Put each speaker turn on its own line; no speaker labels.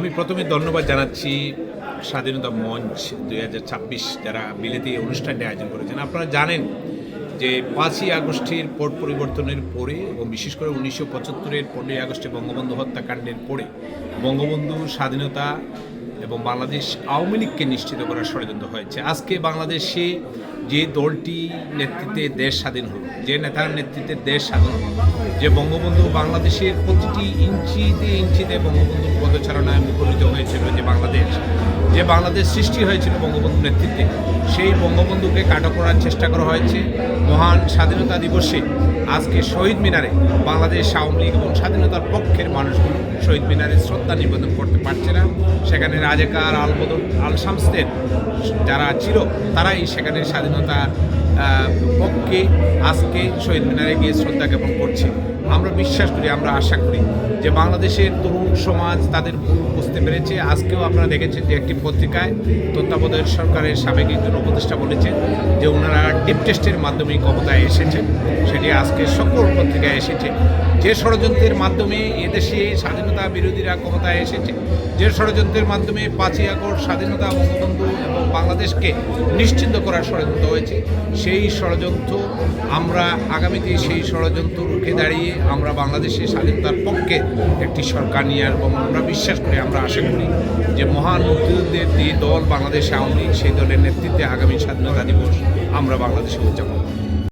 আমি প্রথমে ধন্যবাদ জানাচ্ছি স্বাধীনতা মঞ্চ 2026 যারা বিলেতে এই অনুষ্ঠানটি আয়োজন করেছেন। আপনারা জানেন যে 5ই আগস্টের পট পরিবর্তনের পরে এবং বিশেষ করে 1975-এর 15ই আগস্টে বঙ্গবন্ধু হত্যাকাণ্ডের পরে বঙ্গবন্ধু স্বাধীনতা এবং বাংলাদেশ আওয়ামী লীগকে নিশ্চিত করার ষড়যন্ত্র হয়েছে। আজকে বাংলাদেশে যে দলটি নেতৃত্বে দেশ স্বাধীন হল, যে নেতার নেতৃত্বে দেশ স্বাধীন হল, যে বঙ্গবন্ধু বাংলাদেশের প্রতিটি ইঞ্চিতে ইঞ্চিতে বঙ্গবন্ধুর পদচারণায় মুখরিত হয়েছিল, যে বাংলাদেশ সৃষ্টি হয়েছিল বঙ্গবন্ধুর নেতৃত্বে, সেই বঙ্গবন্ধুকে কাটা করার চেষ্টা করা হয়েছে। মহান স্বাধীনতা দিবসে আজকে শহীদ মিনারে বাংলাদেশ আওয়ামী লীগ এবং স্বাধীনতার পক্ষের মানুষগুলো শহীদ মিনারে শ্রদ্ধা নিবেদন করতে পারছে না। সেখানে রাজাকার আলবদর আল শামসদের যারা ছিল তারাই সেখানে স্বাধীনতা পক্ষে আজকে শহীদ মিনারে গিয়ে শ্রদ্ধা জ্ঞাপন করছে। আমরা বিশ্বাস করি, আমরা আশা করি যে বাংলাদেশের তরুণ সমাজ তাদের ভুল বুঝতে পেরেছে। আজকেও আপনারা দেখেছেন যে একটি পত্রিকায় তত্ত্বাবধায়ক সরকারের সাবেক একজন উপদেষ্টা বলেছেন যে ওনারা ডিপ টেস্টের মাধ্যমে ক্ষমতায় এসেছেন। সেটি আজকে সকল পত্রিকায় এসেছে। যে ষড়যন্ত্রের মাধ্যমে এদেশে স্বাধীনতা বিরোধীরা ক্ষমতায় এসেছে, যে ষড়যন্ত্রের মাধ্যমে 5ই আগস্ট স্বাধীনতা বঙ্গবন্ধু এবং বাংলাদেশকে নিশ্চিন্ত করার ষড়যন্ত্র হয়েছে, সেই ষড়যন্ত্র আমরা আগামীতে সেই ষড়যন্ত্র রুখে দাঁড়িয়ে আমরা বাংলাদেশের স্বাধীনতার পক্ষে একটি সরকার নিয়ে আসবো। আমরা বিশ্বাস করি, আমরা আশা করি যে মহান মুক্তিযুদ্ধের যে দল বাংলাদেশ আওয়ামী লীগ, সেই দলের নেতৃত্বে আগামী স্বাধীনতা দিবস আমরা বাংলাদেশে উদযাপন